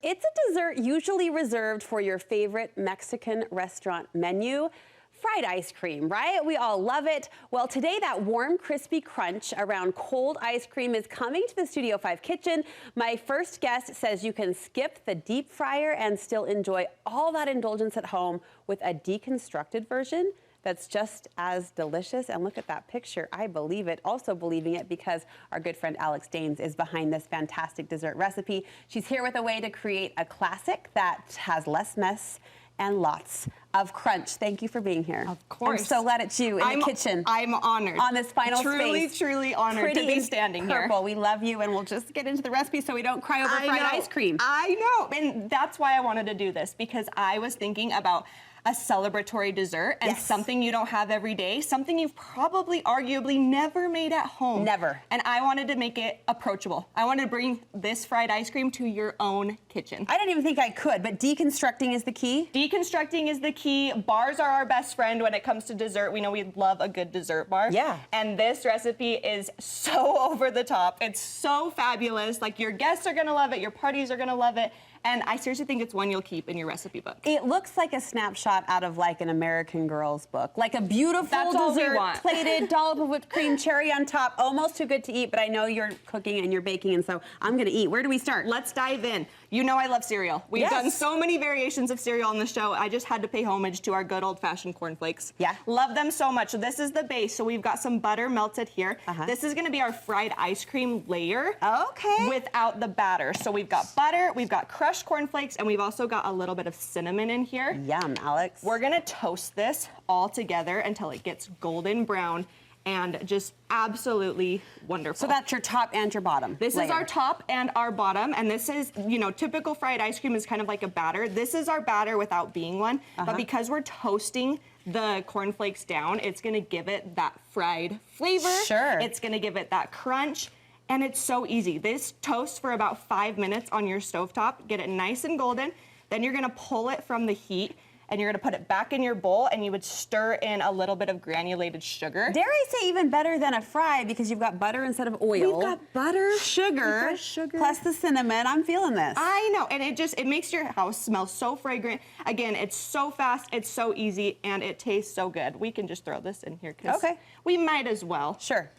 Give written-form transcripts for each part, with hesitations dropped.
It's a dessert usually reserved for your favorite Mexican restaurant menu. Fried ice cream, right? We all love it. Well, today that warm, crispy crunch around cold ice cream is coming to the Studio 5 kitchen. My first guest says you can skip the deep fryer and still enjoy all that indulgence at home with a deconstructed version that's just as delicious. And look at that picture. I believe it. Also believing it because our good friend Alex Daynes is behind this fantastic dessert recipe. She's here with a way to create a classic that has less mess and lots of crunch. Thank you for being here. Of course. I'm so glad it's you in the kitchen. I'm honored. On this final space. Truly honored to be standing here. Purple. We love you, and we'll just get into the recipe so we don't cry over fried ice cream. I know, and that's why I wanted to do this, because I was thinking about a celebratory dessert and something you don't have every day, something you've probably arguably never made at home. Never. And I wanted to make it approachable. I wanted to bring this fried ice cream to your own kitchen. I didn't even think I could, but deconstructing is the key? Deconstructing is the key. Bars are our best friend when it comes to dessert. We know we love a good dessert bar. Yeah. And this recipe is so over the top. It's so fabulous. Like, your guests are gonna love it, your parties are gonna love it. And I seriously think it's one you'll keep in your recipe book. It looks like a snapshot out of like an American Girl's book. Like a beautiful dessert, plated, dollop of whipped cream, cherry on top, almost too good to eat, but I know you're cooking and you're baking, and so I'm gonna eat. Where do we start? Let's dive in. You know I love cereal. We've done so many variations of cereal on the show. I just had to pay homage to our good old-fashioned cornflakes. Yeah. Love them so much. So this is the base. So we've got some butter melted here. This is gonna be our fried ice cream layer. Okay. Without the batter. So we've got butter, we've got crushed cornflakes, and we've also got a little bit of cinnamon in here. Yum, Alex. We're gonna toast this all together until it gets golden brown and just absolutely wonderful. So that's your top and your bottom. This is our top and our bottom, and this is, you know, typical fried ice cream is kind of like a batter. This is our batter without being one, but because we're toasting the cornflakes down, it's gonna give it that fried flavor. Sure. It's gonna give it that crunch, and it's so easy. This toasts for about 5 minutes on your stovetop, get it nice and golden, then you're gonna pull it from the heat, and you're gonna put it back in your bowl, and you would stir in a little bit of granulated sugar. Dare I say even better than a fry, because you've got butter instead of oil. We've got butter, sugar, plus the cinnamon. I'm feeling this. I know, and it makes your house smell so fragrant. Again, it's so fast, it's so easy, and it tastes so good. We can just throw this in here, because we might as well. Sure.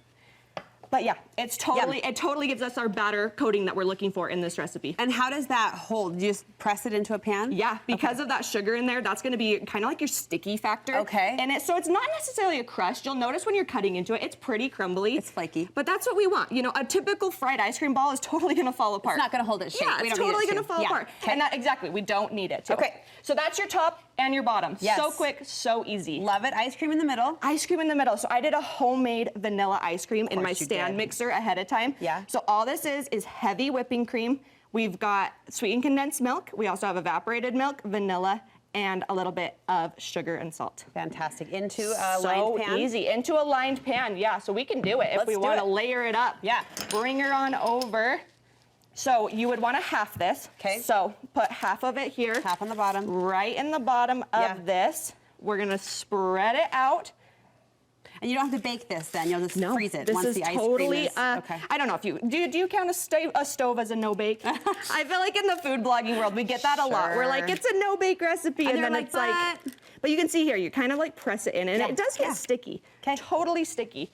But yeah, it totally gives us our batter coating that we're looking for in this recipe. And how does that hold? You just press it into a pan? Yeah, because of that sugar in there, that's gonna be kind of like your sticky factor. And so it's not necessarily a crust. You'll notice when you're cutting into it, it's pretty crumbly. It's flaky. But that's what we want. You know, a typical fried ice cream ball is totally gonna fall apart. It's not gonna hold its shape. Yeah, it's totally gonna fall apart. And that, exactly, we don't need it to. Okay. So that's your top and your bottom. Yes. So quick, so easy. Love it. Ice cream in the middle. Ice cream in the middle. So I did a homemade vanilla ice cream in my stand mixer ahead of time. Yeah. So all this is heavy whipping cream. We've got sweetened condensed milk. We also have evaporated milk, vanilla, and a little bit of sugar and salt. Fantastic. Into a lined pan? So easy. Into a lined pan, yeah. So we can do it if we want to layer it up. Yeah. Bring her on over. So you would want to half this. Okay. So put half of it here. Half on the bottom. Right in the bottom of this. We're going to spread it out. And you don't have to bake this then, you'll just freeze it once the ice cream is... I don't know if you, do you count a stove as a no-bake? I feel like in the food blogging world, we get that a lot. We're like, it's a no-bake recipe, and then it's like, but you can see here, you kind of like press it in, and it does get sticky. Totally sticky.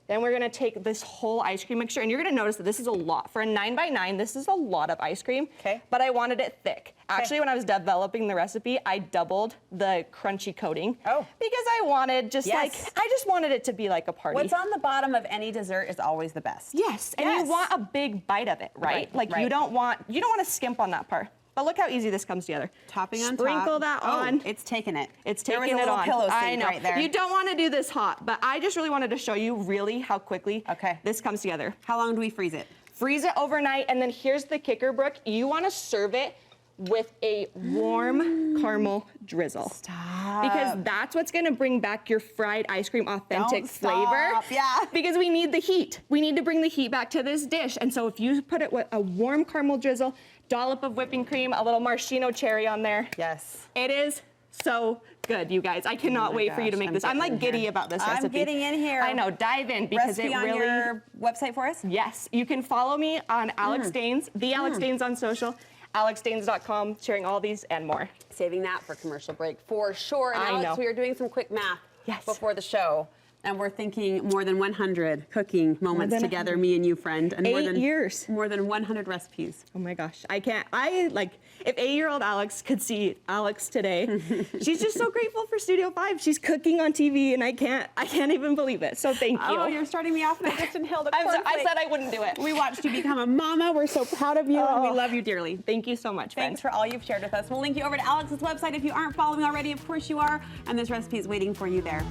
Then we're gonna take this whole ice cream mixture, and you're gonna notice that this is a lot. For a 9x9, this is a lot of ice cream, but I wanted it thick. Actually, when I was developing the recipe, I doubled the crunchy coating. Because I wanted I just wanted it to be like a party. What's on the bottom of any dessert is always the best. Yes, and you want a big bite of it, right? Like you don't want to skimp on that part. But look how easy this comes together. Topping on top. Sprinkle that on. It's taking it. It's taking it on. There was a little pillow I know. right there. You don't want to do this hot, but I just really wanted to show you really how quickly this comes together. How long do we freeze it? Freeze it overnight, and then here's the kicker, Brooke. You want to serve it with a warm caramel drizzle. Stop. Because that's what's gonna bring back your fried ice cream authentic flavor. Yeah. Because we need the heat. We need to bring the heat back to this dish. And so if you put it with a warm caramel drizzle, dollop of whipping cream, a little maraschino cherry on there. Yes. It is so good, you guys. I cannot wait for you to make this. I'm like giddy about this recipe. I'm getting in here. I know, dive in because Recipe it really... on your website for us? Yes, you can follow me on Alex Daynes, the Alex Daynes on social. AlexDaynes.com, sharing all these and more. Saving that for commercial break for sure. And Alex, we are doing some quick math before the show. And we're thinking more than 100 cooking moments together, me and you, friend. And 8 years. More than 100 recipes. Oh my gosh, I can't. If 8-year-old Alex could see Alex today, she's just so grateful for Studio 5. She's cooking on TV, and I can't even believe it. So thank you. Oh, you're starting me off, and I just inhaled a I said I wouldn't do it. We watched you become a mama. We're so proud of you, and we love you dearly. Thank you so much, friend. Thanks for all you've shared with us. We'll link you over to Alex's website if you aren't following already. Of course you are, and this recipe is waiting for you there.